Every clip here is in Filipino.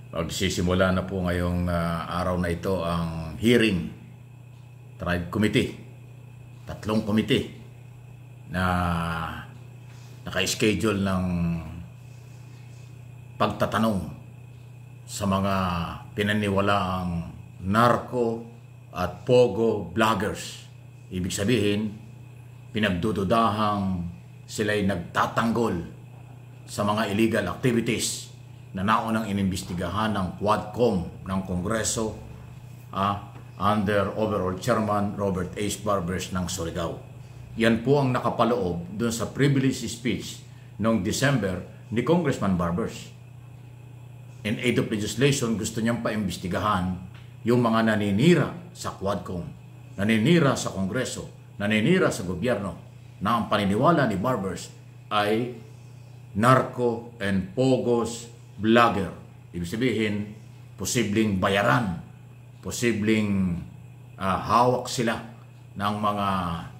Magsisimula na po ngayong araw na ito ang hearing, Tribe Committee. 3 committee na naka-schedule ng pagtatanong sa mga pinaniwalaang narco at pogo vloggers. Ibig sabihin, pinagdududahang sila'y nagtatanggol sa mga illegal activities na naunang inimbestigahan ng Quadcom ng Kongreso under overall Chairman Robert H. Barbers ng Surigao. Yan po ang nakapaloob doon sa privilege speech noong December ni Congressman Barbers. In aid of legislation, gusto niyang paimbestigahan yung mga naninira sa Quadcom, naninira sa Kongreso, naninira sa gobyerno, na ang paniniwala ni Barbers ay narco and pogos vlogger. Ibig sabihin, posibleng bayaran, posibleng hawak sila ng mga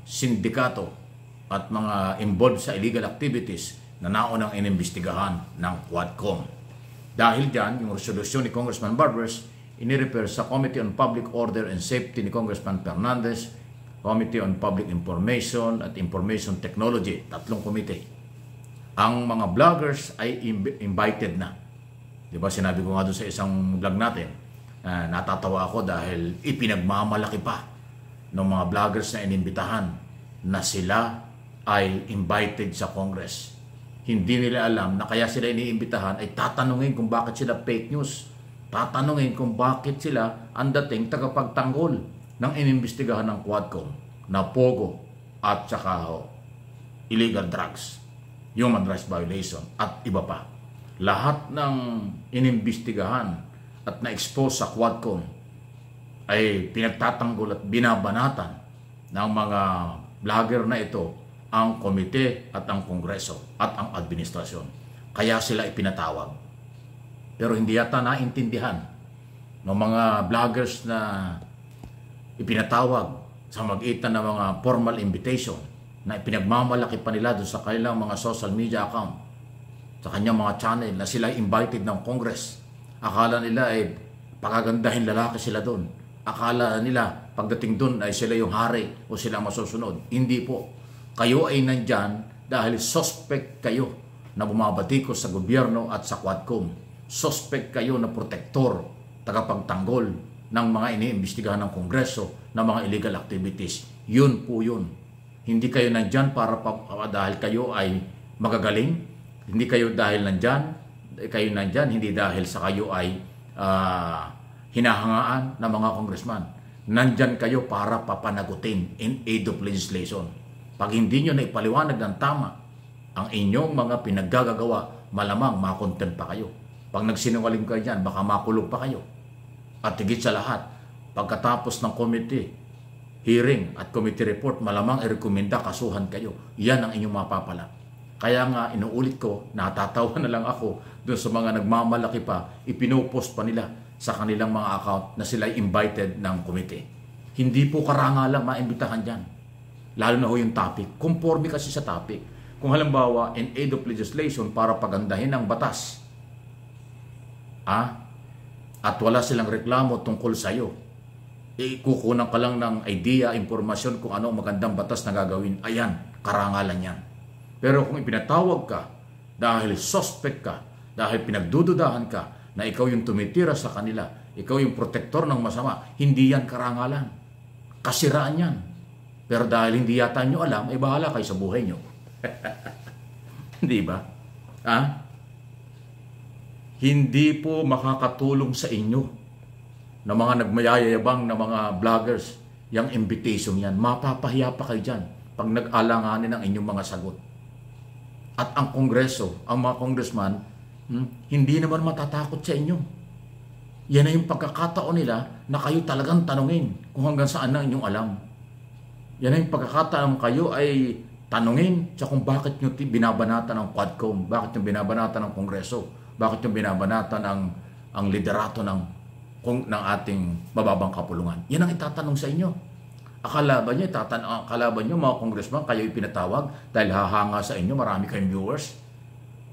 sindikato at mga involved sa illegal activities na naunang inimbestigahan ng Quadcom. Dahil dyan, yung resolusyon ni Congressman Barbers, inirefer sa Committee on Public Order and Safety ni Congressman Fernandez, Committee on Public Information at Information Technology, 3 komite. Ang mga vloggers ay invited na. Diba, sinabi ko nga doon sa isang vlog natin, natatawa ako dahil ipinagmamalaki pa ng mga vloggers na inimbitahan na sila ay invited sa Congress. Hindi nila alam na kaya sila iniimbitahan ay tatanungin kung bakit sila fake news. Tatanungin kung bakit sila ang dating tagapagtanggol ng inimbestigahan ng Quadcom na pogo at saka illegal drugs, human rights violation at iba pa. Lahat ng inimbestigahan at na-expose sa Quadcom ay pinagtatanggol at binabanatan ng mga vlogger na ito ang komite at ang kongreso at ang administrasyon. Kaya sila ipinatawag. Pero hindi yata naintindihan ng mga vloggers na ipinatawag sa magitan ng mga formal invitation na ipinagmamalaki pa nila doon sa kanilang mga social media account, sa kanyang mga channel, na sila invited ng Congress. Akala nila ay pagagandahin lalaki sila doon. Akala nila pagdating doon ay sila yung hari o sila masusunod. Hindi po. Kayo ay nandyan dahil suspect kayo na bumabatikos sa gobyerno at sa Quadcom. Suspect kayo na protektor, tagapagtanggol ng mga iniimbestigahan ng Kongreso ng mga illegal activities. Yun po yun. Hindi kayo nandyan dahil kayo ay magagaling. Hindi kayo dahil nandyan, hindi dahil sa kayo ay hinahangaan ng mga congressman. Nandyan kayo para papanagutin in aid of legislation. Pag hindi nyo na ipaliwanag ng tama ang inyong mga pinaggagawa, malamang makontempt pa kayo. Pag nagsinungaling kayo dyan, baka makulong pa kayo. At higit sa lahat, pagkatapos ng committee hearing at committee report, malamang i-rekomenda kasuhan kayo. Yan ang inyong mapapala. Kaya nga, inuulit ko, natatawa na lang ako doon sa mga nagmamalaki pa, ipinopost pa nila sa kanilang mga account na sila invited ng committee. Hindi po karangalang maimbitahan dyan. Lalo na ho yung topic. Conforme kasi sa topic. Kung halimbawa, in aid of legislation para pagandahin ang batas, at wala silang reklamo tungkol sa iyo, kukunan ka lang ng idea, impormasyon kung ano ang magandang batas na gagawin. Ayan, karangalan yan. Pero kung ipinatawag ka dahil suspect ka, dahil pinagdududahan ka na ikaw yung tumitira sa kanila, ikaw yung protektor ng masama, hindi yan karangalan. Kasiraan yan. Pero dahil hindi yata nyo alam, ay bahala kayo sa buhay nyo. Hindi ba? Hindi po makakatulong sa inyo na mga nagmayayabang na mga vloggers yung invitation yan. Mapapahiya pa kayo dyan pag nag-alanganin ang inyong mga sagot. At ang Kongreso, ang mga congressman, hindi naman matatakot sa inyo. Yan na yung pagkakataon nila na kayo talagang tanungin kung hanggang saan na inyong alam. Yan na yung pagkakataon kayo ay tanungin sa kung bakit nyo binabanatan ng Quadcom, bakit nyo binabanatan ng Kongreso, bakit nyo binabanatan ang liderato ng ating mababang kapulungan. Yan ang itatanong sa inyo. Akala ba nyo mga congressman, kayo ipinatawag dahil hahanga sa inyo, marami kayong viewers?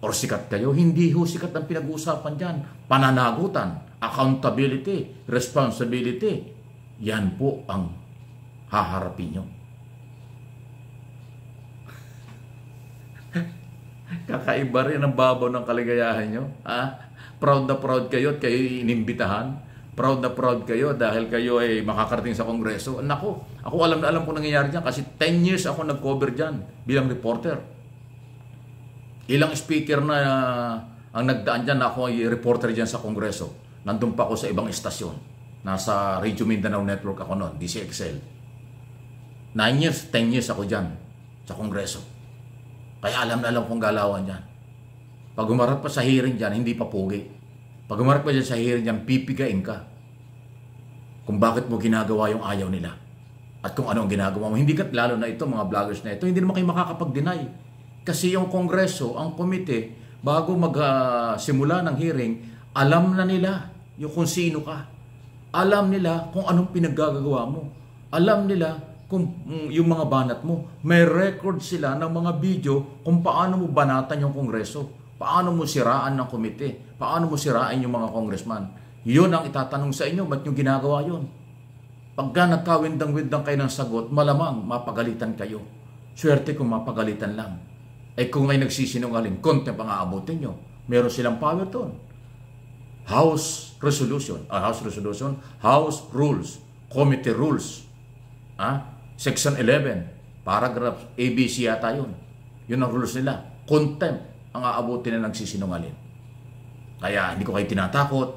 or sikat kayo. Hindi ho sikat ang pinag-uusapan dyan. Pananagutan, accountability, responsibility. Yan po ang haharapin nyo. Kakaiba rin ang babaw ng kaligayahan nyo. Proud na proud kayo at kayo inimbitahan. Proud na proud kayo dahil kayo ay makakarating sa Kongreso. Nako, ako alam na alam kung nangyayari dyan kasi 10 years ako nag-cover dyan bilang reporter. Ilang speaker na ang nagdaan dyan na ako ay reporter dyan sa Kongreso. Nandun pa ako sa ibang istasyon. Nasa Radio Mindanao Network ako noon, DCXL. 9 years, 10 years ako dyan sa Kongreso. Kaya alam na alam kong galawan dyan. Pag umarap pa sa hearing dyan, hindi pa pugi. Pag umarap pa dyan sa hearing dyan, pipigain ka. Kung bakit mo ginagawa yung ayaw nila. At kung ano ang ginagawa mo. Hindi ka, lalo na ito, mga vloggers na ito, hindi naman kayo makakapag-deny. Kasi yung Kongreso, ang komite, bago magsimula ng hearing, alam na nila yung kung sino ka. Alam nila kung anong pinaggagawa mo. Alam nila kung yung mga banat mo. May record sila ng mga video kung paano mo banatan yung Kongreso. Paano mo siraan ng komite? Paano mo siraan yung mga congressman? Yun ang itatanong sa inyo. Ba't yung ginagawa yun? Pagka nagkawindang-windang kayo ng sagot, malamang mapagalitan kayo. Swerte kung mapagalitan lang. Eh kung may nagsisinungaling, konti pang aabutin nyo. Meron silang power doon. House Resolution, House Rules, Committee Rules. Section 11, paragraph ABC yata yun. Yun ang rules nila. Contempt ang aabutin na nagsisinungaling. Kaya hindi ko kayo tinatakot.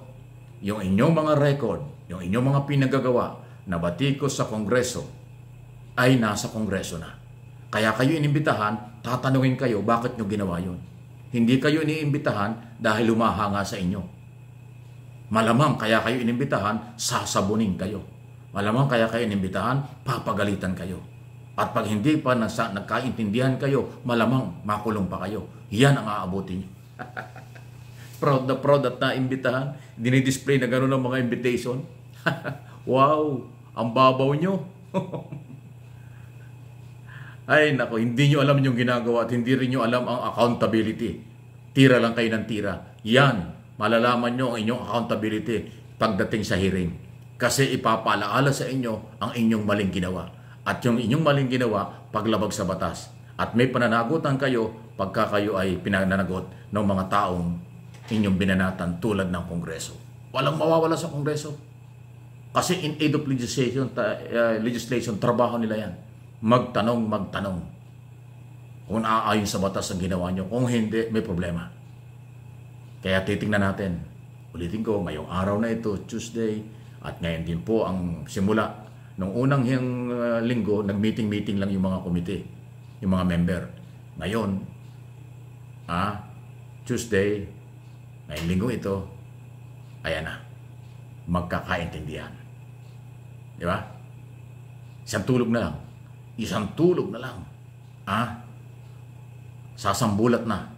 Yung inyong mga record, yung inyong mga pinagagawa na batikos sa Kongreso ay nasa Kongreso na. Kaya kayo inimbitahan, tatanungin kayo bakit nyo ginawa yun. Hindi kayo iniimbitahan dahil lumahanga sa inyo. Malamang kaya kayo inimbitahan, sasabunin kayo. Malamang kaya kayo inimbitahan, papagalitan kayo. At pag hindi pa nagkaintindihan kayo, malamang makulong pa kayo. Yan ang aabutin nyo. Proud na proud at naimbitahan. Dinidisplay na gano'n ang mga invitation. Wow! Ang babaw nyo. Ay, nako, hindi nyo alam yung ginagawa at hindi rin nyo alam ang accountability. Tira lang kayo ng tira. Yan, malalaman nyo ang inyong accountability pagdating sa hearing. Kasi ipapalaala sa inyo ang inyong maling ginawa. At yung inyong maling ginawa, paglabag sa batas. At may pananagutan kayo pagka kayo ay pinananagot ng mga taong inyong binanatan tulad ng Kongreso. Walang mawawala sa Kongreso. Kasi in aid of legislation, trabaho nila yan. Magtanong. Kung aayon sa batas ang ginawa nyo. Kung hindi, may problema. Kaya titingnan natin. Ulitin ko, ngayong araw na ito, Tuesday, at ngayon din po ang simula. Nung unang linggo, nag-meeting lang yung mga komite, yung mga member. Ngayon, Tuesday, ngayong linggo ito, ayan na, magkakaintindihan. Di ba? Isang tulog na lang. Sasambulat na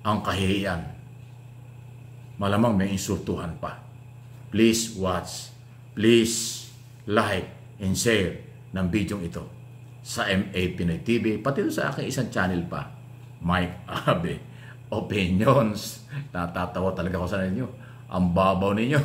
ang kahihiyan. Malamang may insultuhan pa. Please watch. Please like and share ng video ito sa MA Pinoy TV. Pati sa aking isang channel pa, Mike Abe Opinions. Natatawa talaga ako sa inyo. Ang babaw ninyo.